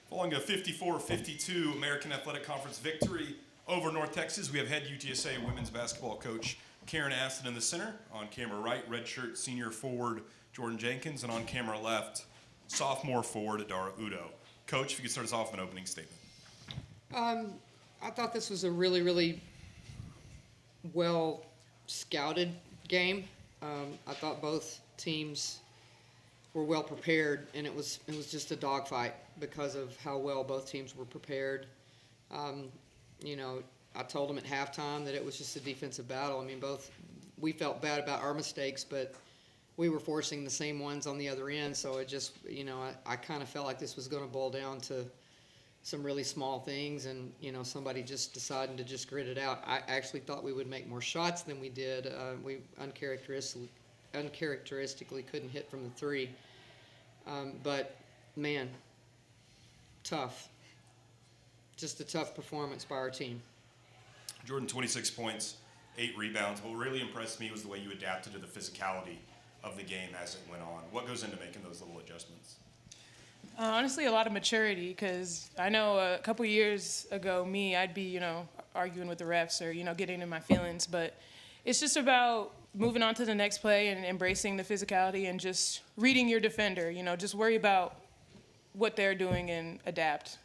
Following a 54-52 American Athletic Conference victory over North Texas, we have head UTSA women's basketball coach Karen Aston in the center. On camera right, redshirt senior forward Jordyn Jenkins, and on camera left, sophomore forward Idara Udo. Coach, if you could start us off with an opening statement. I thought this was a really, really well scouted game. I thought both teams were well prepared, and it was just a dogfight because of how well both teams were prepared. I told them at halftime that it was just a defensive battle. I mean, we felt bad about our mistakes, but we were forcing the same ones on the other end. So it just, I kind of felt like this was going to boil down to some really small things, and somebody just deciding to just grit it out. I actually thought we would make more shots than we did. We uncharacteristically couldn't hit from the three. But man, tough. Just a tough performance by our team. Jordyn, 26 points, 8 rebounds. What really impressed me was the way you adapted to the physicality of the game as it went on. What goes into making those little adjustments? Honestly, a lot of maturity, because I know a couple years ago, I'd be, arguing with the refs or, getting in my feelings. But it's just about moving on to the next play and embracing the physicality and just reading your defender. Just worry about what they're doing and adapt.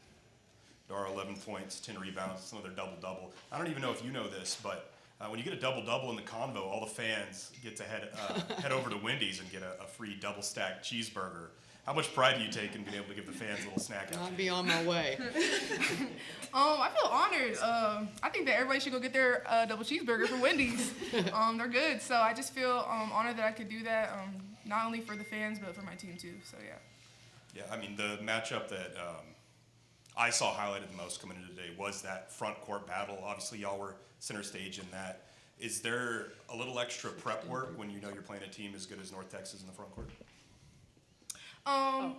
Dara, 11 points, 10 rebounds, it's another double-double. I don't even know if you know this, but when you get a double-double in the convo, all the fans get to head over to Wendy's and get a free double-stacked cheeseburger. How much pride do you take in being able to give the fans a little snack out? I'll be on my way. I feel honored. I think that everybody should go get their double cheeseburger from Wendy's. They're good, so I just feel honored that I could do that, not only for the fans, but for my team too, so yeah. Yeah, I mean, the matchup that I saw highlighted the most coming into today was that front court battle. Obviously, y'all were center stage in that. Is there a little extra prep work when you know you're playing a team as good as North Texas in the front court? I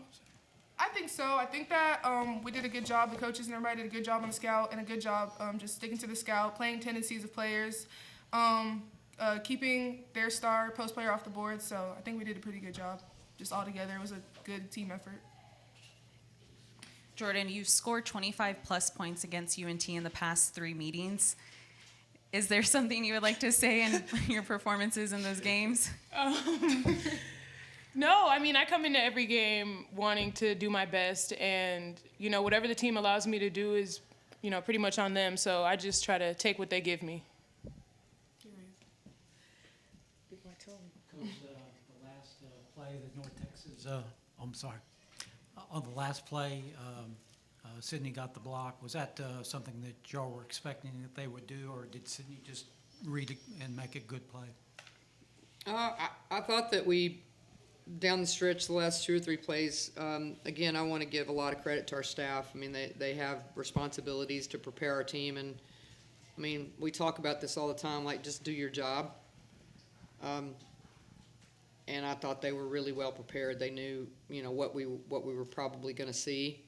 think so. I think that we did a good job. The coaches and everybody did a good job on the scout, and a good job just sticking to the scout, playing tendencies of players, keeping their star post player off the board. So I think we did a pretty good job. Just all together, it was a good team effort. Jordyn, you've scored 25-plus points against UNT in the past 3 meetings. Is there something you would like to say in your performances in those games? No, I come into every game wanting to do my best, and, whatever the team allows me to do is, pretty much on them, so I just try to take what they give me. Coach, the last play that North Texas, on the last play, Sydney got the block. Was that something that y'all were expecting that they would do, or did Sydney just read it and make a good play? I thought that we, down the stretch, the last 2 or 3 plays, again, I want to give a lot of credit to our staff. They have responsibilities to prepare our team, and, we talk about this all the time, like, just do your job. And I thought they were really well prepared. They knew, what we were probably going to see.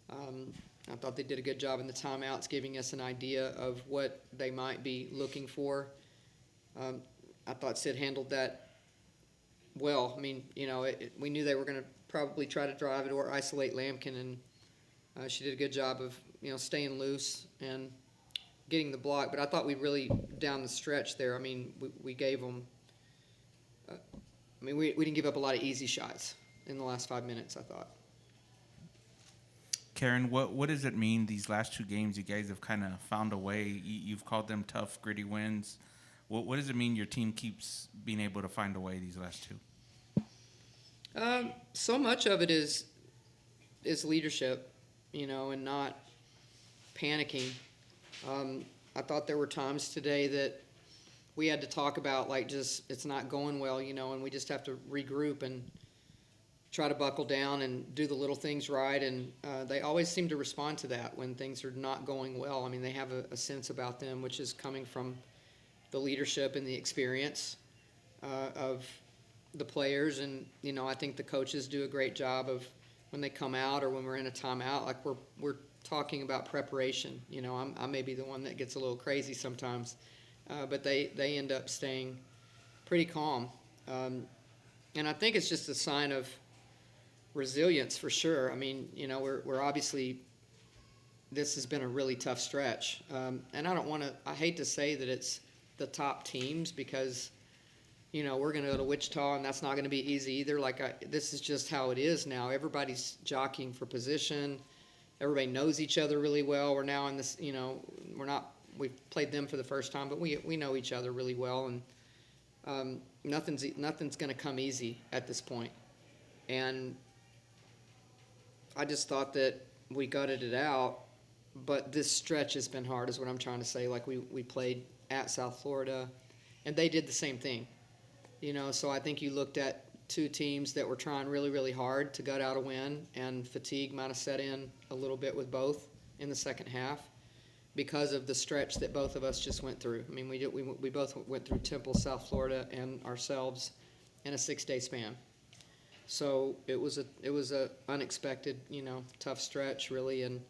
I thought they did a good job in the timeouts, giving us an idea of what they might be looking for. I thought Sid handled that well. We knew they were going to probably try to drive it or isolate Lampkin, and she did a good job of, staying loose and getting the block. But I thought we really, down the stretch there, we gave them. We didn't give up a lot of easy shots in the last 5 minutes, I thought. Karen, what does it mean these last 2 games you guys have kind of found a way? You've called them tough, gritty wins. What does it mean your team keeps being able to find a way these last 2? So much of it is leadership, and not panicking. I thought there were times today that we had to talk about, it's not going well, and we just have to regroup and try to buckle down and do the little things right. And they always seem to respond to that when things are not going well. They have a sense about them, which is coming from the leadership and the experience of the players. And, I think the coaches do a great job of when they come out or when we're in a timeout, we're talking about preparation. I may be the one that gets a little crazy sometimes. But they end up staying pretty calm. And I think it's just a sign of resilience for sure. I mean, you know, we're obviously, this has been a really tough stretch. And I hate to say that it's the top teams because, you know, we're going to go to Wichita and that's not going to be easy either. This is just how it is now. Everybody's jockeying for position. Everybody knows each other really well. We're now in this, you know, we've played them for the first time, but we know each other really well. And nothing's going to come easy at this point. And I just thought that we gutted it out, but this stretch has been hard is what I'm trying to say. Like we played at South Florida, and they did the same thing. You know, so I think you looked at two teams that were trying really, really hard to gut out a win, and fatigue might have set in a little bit with both in the second half because of the stretch that both of us just went through. I mean, we both went through Temple, South Florida, and ourselves in a 6-day span. So it was a unexpected, you know, tough stretch really. And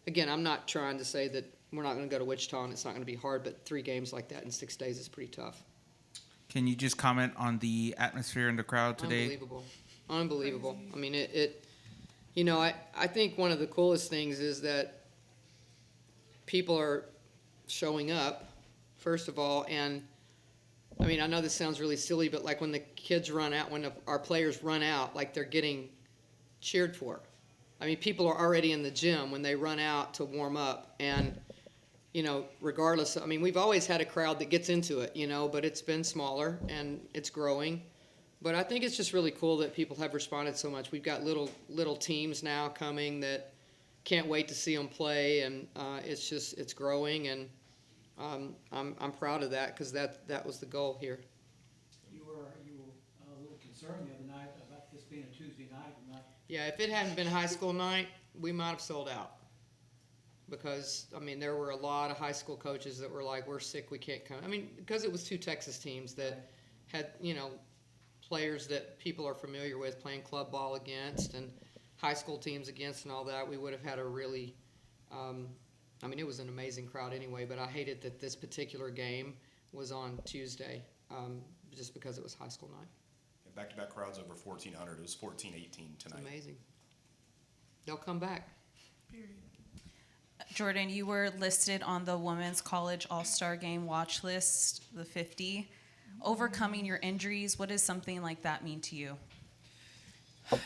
again, I'm not trying to say that we're not going to go to Wichita and it's not going to be hard, but 3 games like that in 6 days is pretty tough. Can you just comment on the atmosphere in the crowd today? Unbelievable. I mean, you know, I think one of the coolest things is that people are showing up, first of all, and I mean, I know this sounds really silly, but like when the kids run out, when our players run out, like they're getting cheered for. I mean, people are already in the gym when they run out to warm up, and you know, regardless, I mean, we've always had a crowd that gets into it, you know, but it's been smaller and it's growing. But I think it's just really cool that people have responded so much. We've got little teams now coming that can't wait to see them play, and it's growing, and I'm proud of that because that was the goal here. You were a little concerned the other night about this being a Tuesday night and not. Yeah, if it hadn't been high school night, we might have sold out. Because, I mean, there were a lot of high school coaches that were like, we're sick, we can't come. I mean, because it was 2 Texas teams that had, you know, players that people are familiar with playing club ball against and high school teams against and all that, we would have had a really, I mean, it was an amazing crowd anyway, but I hated that this particular game was on Tuesday just because it was high school night. Back-to-back crowds over 1,400. It was 1,418 tonight. It's amazing. They'll come back. Period. Jordyn, you were listed on the Women's College All-Star Game watch list, the 50. Overcoming your injuries, what does something like that mean to you?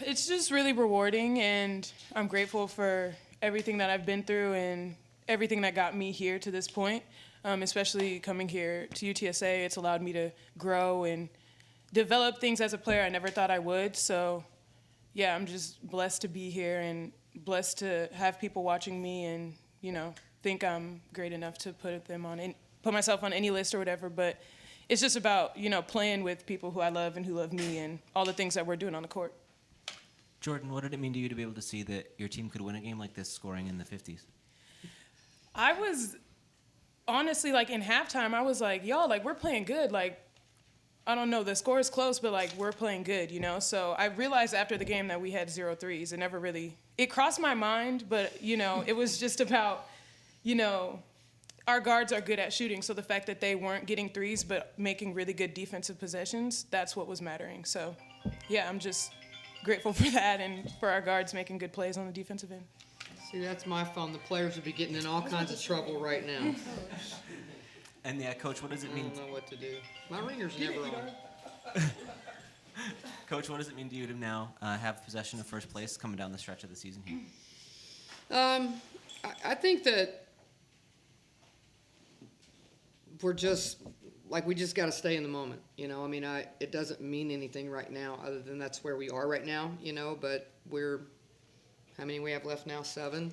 It's just really rewarding, and I'm grateful for everything that I've been through and everything that got me here to this point, especially coming here to UTSA. It's allowed me to grow and develop things as a player I never thought I would. So, yeah, I'm just blessed to be here and blessed to have people watching me and, you know, think I'm great enough to put myself on any list or whatever. But it's just about, you know, playing with people who I love and who love me and all the things that we're doing on the court. Jordyn, what did it mean to you to be able to see that your team could win a game like this scoring in the 50s? I was honestly, like, in halftime, I was like, y'all, like, we're playing good. Like, I don't know, the score is close, but, like, we're playing good, you know? So I realized after the game that we had 0 threes. It crossed my mind, but, you know, it was just about, you know, our guards are good at shooting. So the fact that they weren't getting threes but making really good defensive possessions, that's what was mattering. So, yeah, I'm just grateful for that and for our guards making good plays on the defensive end. See, that's my phone. The players would be getting in all kinds of trouble right now. And yeah, Coach, what does it I mean? don't know what to do. My ringer's never on. Coach, what does it mean to you to now have possession of first place coming down the stretch of the season here? I think that we just got to stay in the moment. You know, I mean, it doesn't mean anything right now other than that's where we are right now, you know, but how many we have left now? 7?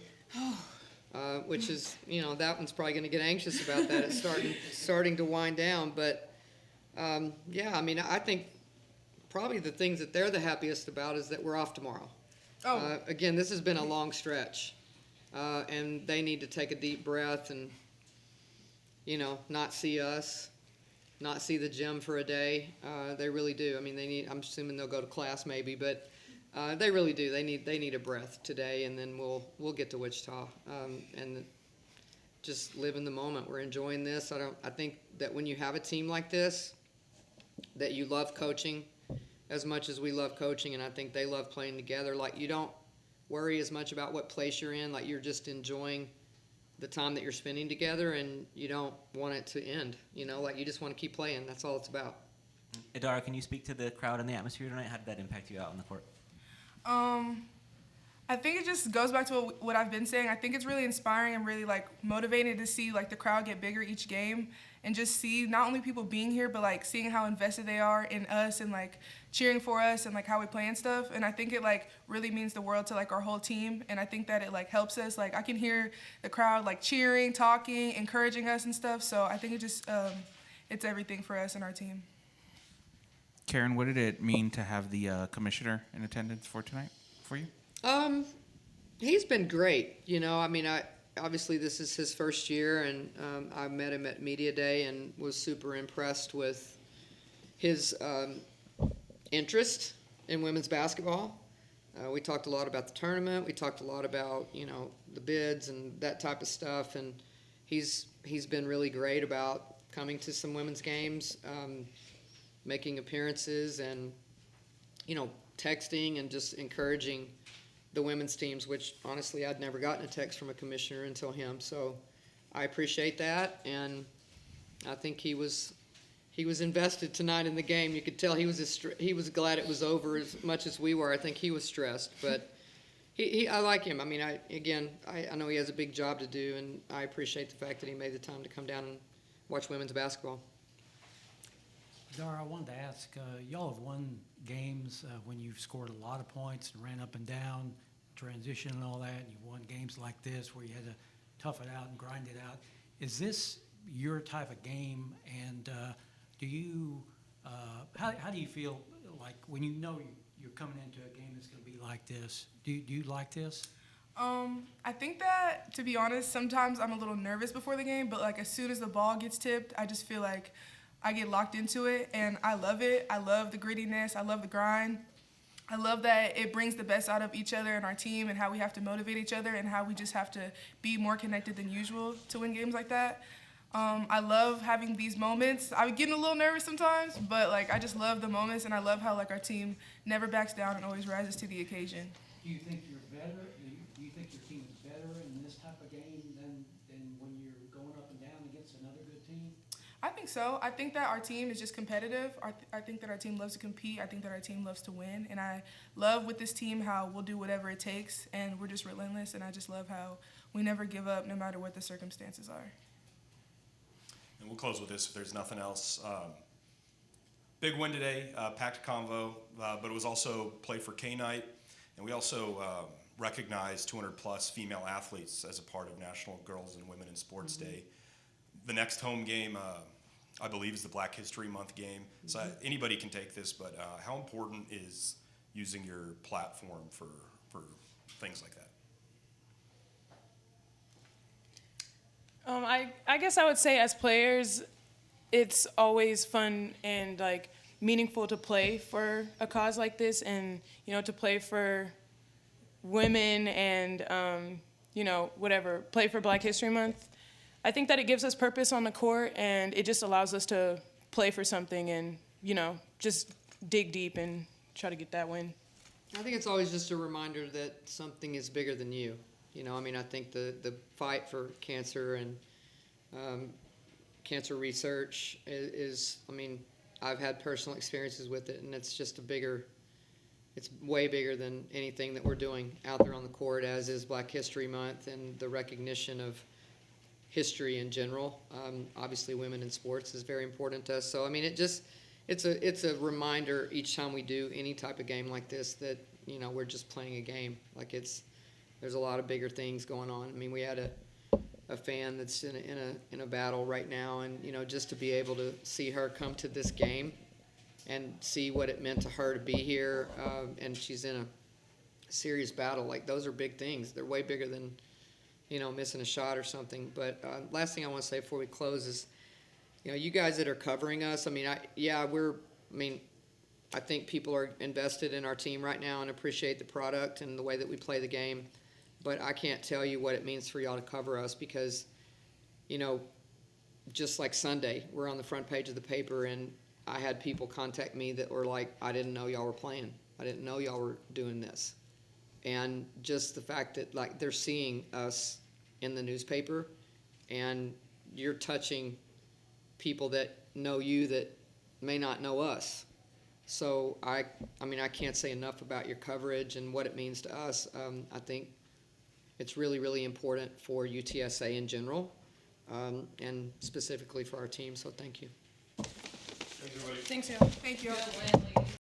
Which is, you know, that one's probably going to get anxious about that. It's starting to wind down. But, yeah, I mean, I think probably the things that they're the happiest about is that we're off tomorrow. Again, this has been a long stretch, and they need to take a deep breath and, you know, not see us, not see the gym for a day. They really do. I mean, I'm assuming they'll go to class maybe, but they really do. They need a breath today, and then we'll get to Wichita and just live in the moment. We're enjoying this. I think that when you have a team like this, that you love coaching, as much as we love coaching, and I think they love playing together. Like, you don't worry as much about what place you're in. Like, you're just enjoying the time that you're spending together, and you don't want it to end. Like, you just want to keep playing. That's all it's about. Idara, can you speak to the crowd and the atmosphere tonight? How did that impact you out on the court? I think it just goes back to what I've been saying. I think it's really inspiring and really like motivating to see like the crowd get bigger each game, and just see not only people being here, but like seeing how invested they are in us and like cheering for us and like how we play and stuff. And I think it like really means the world to like our whole team. And I think that it like helps us. Like, I can hear the crowd like cheering, talking, encouraging us and stuff. So I think it just it's everything for us and our team. Karen, what did it mean to have the commissioner in attendance for tonight for you? He's been great. Obviously this is his first year, and I met him at Media Day and was super impressed with his interest in women's basketball. We talked a lot about the tournament. We talked a lot about, the bids and that type of stuff, and he's been really great about coming to some women's games, making appearances, and, texting and just encouraging the women's teams, which honestly I'd never gotten a text from a commissioner until him. So I appreciate that, and I think he was invested tonight in the game. You could tell he was glad it was over as much as we were. I think he was stressed, but I like him. I know he has a big job to do, and I appreciate the fact that he made the time to come down and watch women's basketball. Dara, I wanted to ask, y'all have won games when you've scored a lot of points and ran up and down, transition and all that, and you've won games like this where you had to tough it out and grind it out. Is this your type of game, and do you, how do you feel like when you know you're coming into a game that's going to be like this? Do you like this? I think that, to be honest, sometimes I'm a little nervous before the game, but like as soon as the ball gets tipped, I just feel like I get locked into it, and I love it. I love the grittiness. I love the grind. I love that it brings the best out of each other and our team, and how we have to motivate each other, and how we just have to be more connected than usual to win games like that. I love having these moments. I'm getting a little nervous sometimes, but like I just love the moments, and I love how like our team never backs down and always rises to the occasion. Do you think you're better? Do you think your team is better in this type of game than when you're going up and down against another good team? I think so. I think that our team is just competitive. I think that our team loves to compete. I think that our team loves to win. And I love with this team how we'll do whatever it takes, and we're just relentless. And I just love how we never give up no matter what the circumstances are. And we'll close with this if there's nothing else. Big win today, packed convo, but it was also Play for K Night. And we also recognized 200-plus female athletes as a part of National Girls and Women in Sports Day. The next home game, I believe, is the Black History Month game. So anybody can take this, but how important is using your platform for things like that? I guess I would say as players, it's always fun and like meaningful to play for a cause like this, and to play for women and play for Black History Month. I think that it gives us purpose on the court, and it just allows us to play for something and, just dig deep and try to get that win. I think it's always just a reminder that something is bigger than you. I think the fight for cancer and cancer research is, I've had personal experiences with it, and it's just it's way bigger than anything that we're doing out there on the court, as is Black History Month and the recognition of history in general. Obviously, women in sports is very important to us. So, it's a reminder each time we do any type of game like this that, we're just playing a game. Like, there's a lot of bigger things going on. We had a fan that's in a battle right now, and, just to be able to see her come to this game and see what it meant to her to be here, and she's in a serious battle. Like, those are big things. They're way bigger than, missing a shot or something. But last thing I want to say before we close is, you guys that are covering us, I think people are invested in our team right now and appreciate the product and the way that we play the game. But I can't tell you what it means for y'all to cover us, because, just like Sunday, we're on the front page of the paper, and I had people contact me that were like, I didn't know y'all were playing. I didn't know y'all were doing this. And just the fact that, like, they're seeing us in the newspaper, and you're touching people that know you that may not know us. So I mean, I can't say enough about your coverage and what it means to us. I think it's really, really important for UTSA in general, and specifically for our team. So thank you. Thanks, everybody. Thanks, y'all. Thank you. Good win, ladies.